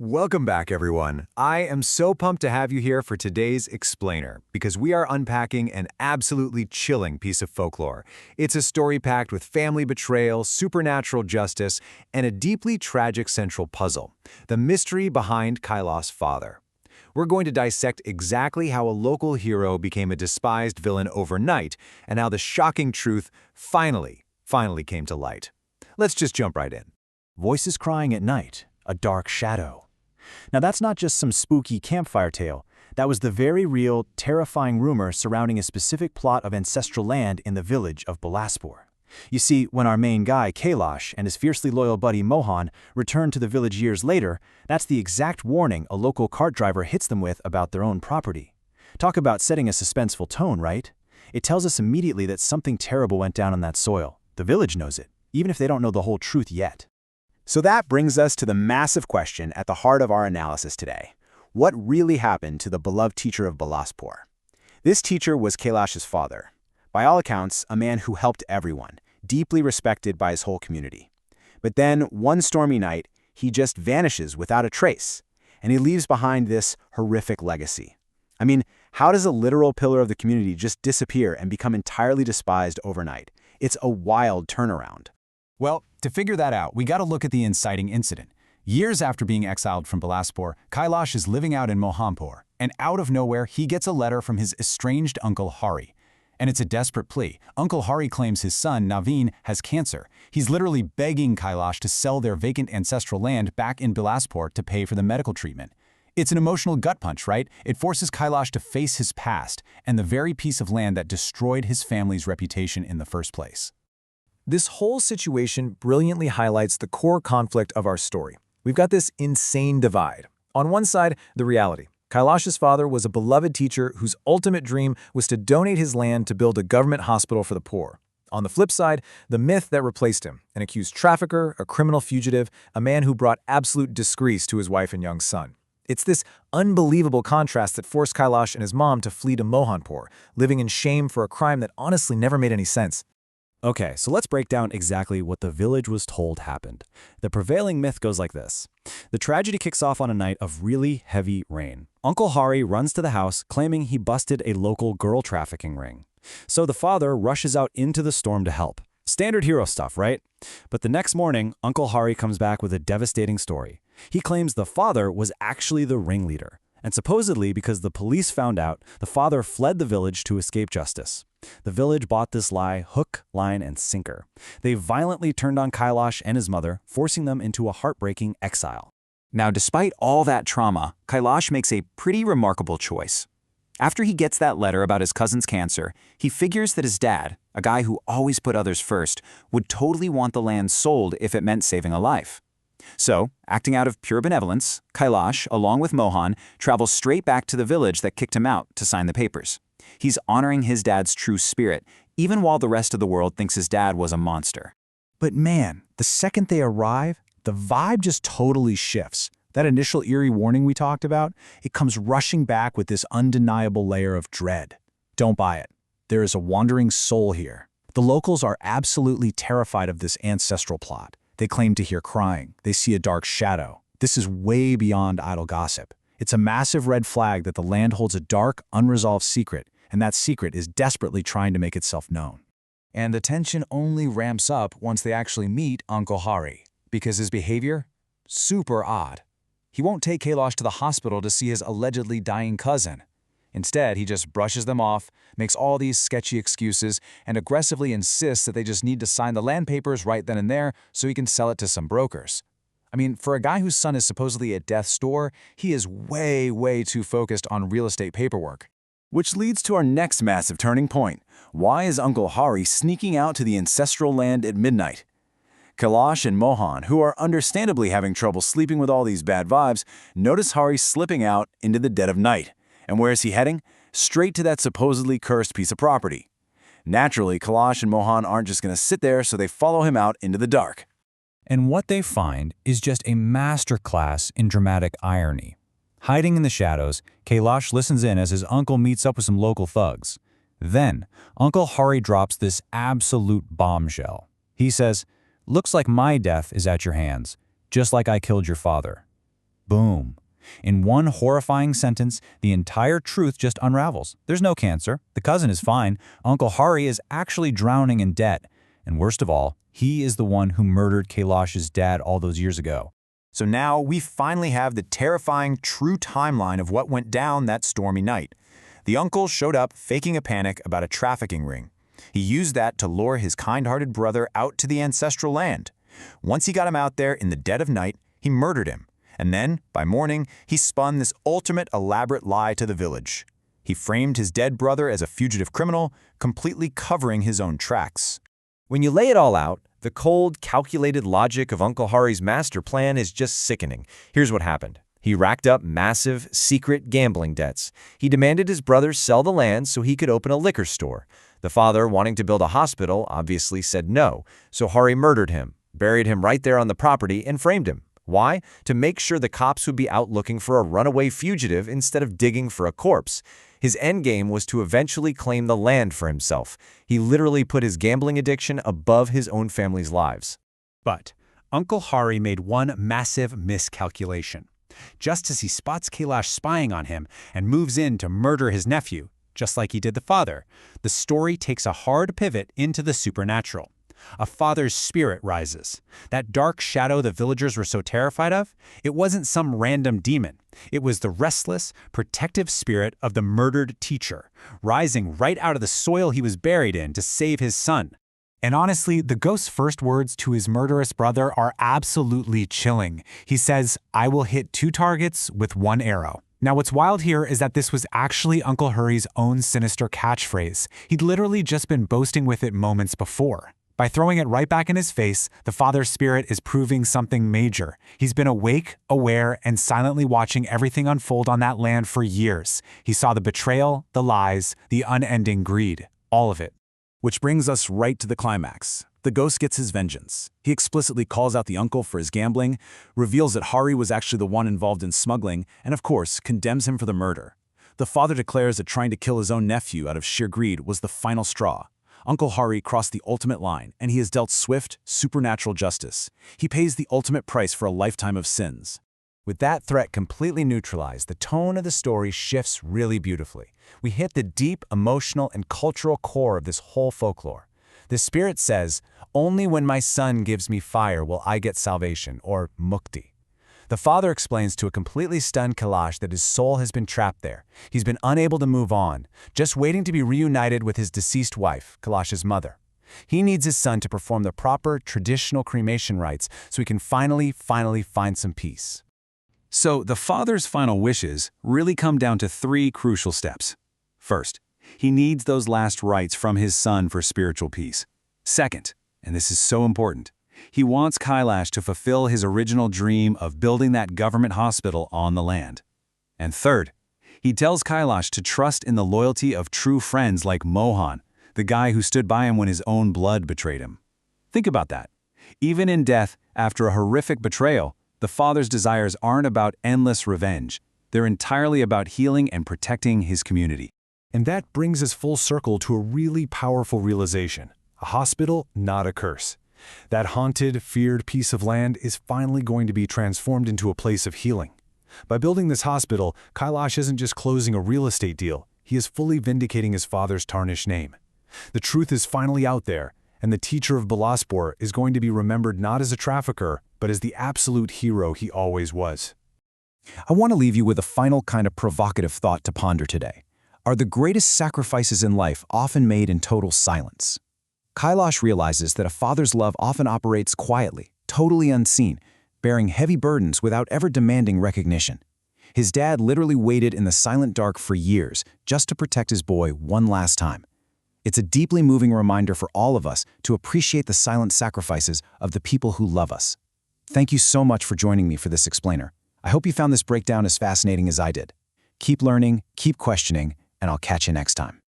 Welcome back, everyone. I am so pumped to have you here for today's Explainer, because we are unpacking an absolutely chilling piece of folklore. It's a story packed with family betrayal, supernatural justice, and a deeply tragic central puzzle: the mystery behind Kaila's father. We're going to dissect exactly how a local hero became a despised villain overnight, and how the shocking truth finally came to light. Let's just jump right in. Voices crying at night, a dark shadow. Now that's not just some spooky campfire tale. That was the very real, terrifying rumor surrounding a specific plot of ancestral land in the village of Bilaspur. You see, when our main guy, Kailash, and his fiercely loyal buddy Mohan returned to the village years later, that's the exact warning a local cart driver hits them with about their own property. Talk about setting a suspenseful tone, right? It tells us immediately that something terrible went down on that soil. The village knows it, even if they don't know the whole truth yet. So that brings us to the massive question at the heart of our analysis today. What really happened to the beloved teacher of Bilaspur? This teacher was Kailash's father. By all accounts, a man who helped everyone, deeply respected by his whole community. But then, one stormy night, he just vanishes without a trace, and he leaves behind this horrific legacy. I mean, how does a literal pillar of the community just disappear and become entirely despised overnight? It's a wild turnaround. Well, to figure that out, we gotta look at the inciting incident. Years after being exiled from Bilaspur, Kailash is living out in Mohanpur, and out of nowhere, he gets a letter from his estranged uncle Hari. And it's a desperate plea. Uncle Hari claims his son, Naveen, has cancer. He's literally begging Kailash to sell their vacant ancestral land back in Bilaspur to pay for the medical treatment. It's an emotional gut punch, right? It forces Kailash to face his past and the very piece of land that destroyed his family's reputation in the first place. This whole situation brilliantly highlights the core conflict of our story. We've got this insane divide. On one side, the reality. Kailash's father was a beloved teacher whose ultimate dream was to donate his land to build a government hospital for the poor. On the flip side, the myth that replaced him: an accused trafficker, a criminal fugitive, a man who brought absolute disgrace to his wife and young son. It's this unbelievable contrast that forced Kailash and his mom to flee to Mohanpur, living in shame for a crime that honestly never made any sense. Okay, so let's break down exactly what the village was told happened. The prevailing myth goes like this. The tragedy kicks off on a night of really heavy rain. Uncle Hari runs to the house claiming he busted a local girl trafficking ring. So the father rushes out into the storm to help. Standard hero stuff, right? But the next morning, Uncle Hari comes back with a devastating story. He claims the father was actually the ringleader. And supposedly, because the police found out, the father fled the village to escape justice. The village bought this lie hook, line, and sinker. They violently turned on Kailash and his mother, forcing them into a heartbreaking exile. Now, despite all that trauma, Kailash makes a pretty remarkable choice. After he gets that letter about his cousin's cancer, he figures that his dad, a guy who always put others first, would totally want the land sold if it meant saving a life. So, acting out of pure benevolence, Kailash, along with Mohan, travels straight back to the village that kicked him out to sign the papers. He's honoring his dad's true spirit, even while the rest of the world thinks his dad was a monster. But man, the second they arrive, the vibe just totally shifts. That initial eerie warning we talked about, it comes rushing back with this undeniable layer of dread. Don't buy it. There is a wandering soul here. The locals are absolutely terrified of this ancestral plot. They claim to hear crying. They see a dark shadow. This is way beyond idle gossip. It's a massive red flag that the land holds a dark, unresolved secret, and that secret is desperately trying to make itself known. And the tension only ramps up once they actually meet Uncle Hari, because his behavior? Super odd. He won't take Kailash to the hospital to see his allegedly dying cousin. Instead, he just brushes them off, makes all these sketchy excuses, and aggressively insists that they just need to sign the land papers right then and there so he can sell it to some brokers. I mean, for a guy whose son is supposedly at death's door, he is way too focused on real estate paperwork. Which leads to our next massive turning point. Why is Uncle Hari sneaking out to the ancestral land at midnight? Kailash and Mohan, who are understandably having trouble sleeping with all these bad vibes, notice Hari slipping out into the dead of night. And where is he heading? Straight to that supposedly cursed piece of property. Naturally, Kailash and Mohan aren't just going to sit there, so they follow him out into the dark. And what they find is just a masterclass in dramatic irony. Hiding in the shadows, Kailash listens in as his uncle meets up with some local thugs. Then, Uncle Hari drops this absolute bombshell. He says, "Looks like my death is at your hands, just like I killed your father." Boom. In one horrifying sentence, the entire truth just unravels. There's no cancer. The cousin is fine. Uncle Hari is actually drowning in debt. And worst of all, he is the one who murdered Kailash's dad all those years ago. So now we finally have the terrifying true timeline of what went down that stormy night. The uncle showed up faking a panic about a trafficking ring. He used that to lure his kind-hearted brother out to the ancestral land. Once he got him out there in the dead of night, he murdered him. And then, by morning, he spun this ultimate elaborate lie to the village. He framed his dead brother as a fugitive criminal, completely covering his own tracks. When you lay it all out, the cold, calculated logic of Uncle Hari's master plan is just sickening. Here's what happened. He racked up massive, secret gambling debts. He demanded his brother sell the land so he could open a liquor store. The father, wanting to build a hospital, obviously said no, so Hari murdered him, buried him right there on the property, and framed him. Why? To make sure the cops would be out looking for a runaway fugitive instead of digging for a corpse. His endgame was to eventually claim the land for himself. He literally put his gambling addiction above his own family's lives. But Uncle Hari made one massive miscalculation. Just as he spots Kailash spying on him and moves in to murder his nephew, just like he did the father, the story takes a hard pivot into the supernatural. A father's spirit rises. That dark shadow the villagers were so terrified of, it wasn't some random demon. It was the restless, protective spirit of the murdered teacher, rising right out of the soil he was buried in to save his son. And honestly, the ghost's first words to his murderous brother are absolutely chilling. He says, "I will hit 2 targets with 1 arrow." Now, what's wild here is that this was actually Uncle Hari's own sinister catchphrase. He'd literally just been boasting with it moments before. By throwing it right back in his face, the father's spirit is proving something major. He's been awake, aware, and silently watching everything unfold on that land for years. He saw the betrayal, the lies, the unending greed, all of it. Which brings us right to the climax. The ghost gets his vengeance. He explicitly calls out the uncle for his gambling, reveals that Hari was actually the one involved in smuggling, and of course, condemns him for the murder. The father declares that trying to kill his own nephew out of sheer greed was the final straw. Uncle Hari crossed the ultimate line, and he is dealt swift, supernatural justice. He pays the ultimate price for a lifetime of sins. With that threat completely neutralized, the tone of the story shifts really beautifully. We hit the deep, emotional, and cultural core of this whole folklore. The spirit says, "Only when my son gives me fire will I get salvation," or mukti. The father explains to a completely stunned Kailash that his soul has been trapped there. He's been unable to move on, just waiting to be reunited with his deceased wife, Kailash's mother. He needs his son to perform the proper traditional cremation rites so he can finally find some peace. So the father's final wishes really come down to 3 crucial steps. First, he needs those last rites from his son for spiritual peace. Second, and this is so important, he wants Kailash to fulfill his original dream of building that government hospital on the land. And third, he tells Kailash to trust in the loyalty of true friends like Mohan, the guy who stood by him when his own blood betrayed him. Think about that. Even in death, after a horrific betrayal, the father's desires aren't about endless revenge. They're entirely about healing and protecting his community. And that brings us full circle to a really powerful realization. A hospital, not a curse. That haunted, feared piece of land is finally going to be transformed into a place of healing. By building this hospital, Kailash isn't just closing a real estate deal, he is fully vindicating his father's tarnished name. The truth is finally out there, and the teacher of Bilaspur is going to be remembered not as a trafficker, but as the absolute hero he always was. I want to leave you with a final kind of provocative thought to ponder today. Are the greatest sacrifices in life often made in total silence? Kailash realizes that a father's love often operates quietly, totally unseen, bearing heavy burdens without ever demanding recognition. His dad literally waited in the silent dark for years just to protect his boy one last time. It's a deeply moving reminder for all of us to appreciate the silent sacrifices of the people who love us. Thank you so much for joining me for this explainer. I hope you found this breakdown as fascinating as I did. Keep learning, keep questioning, and I'll catch you next time.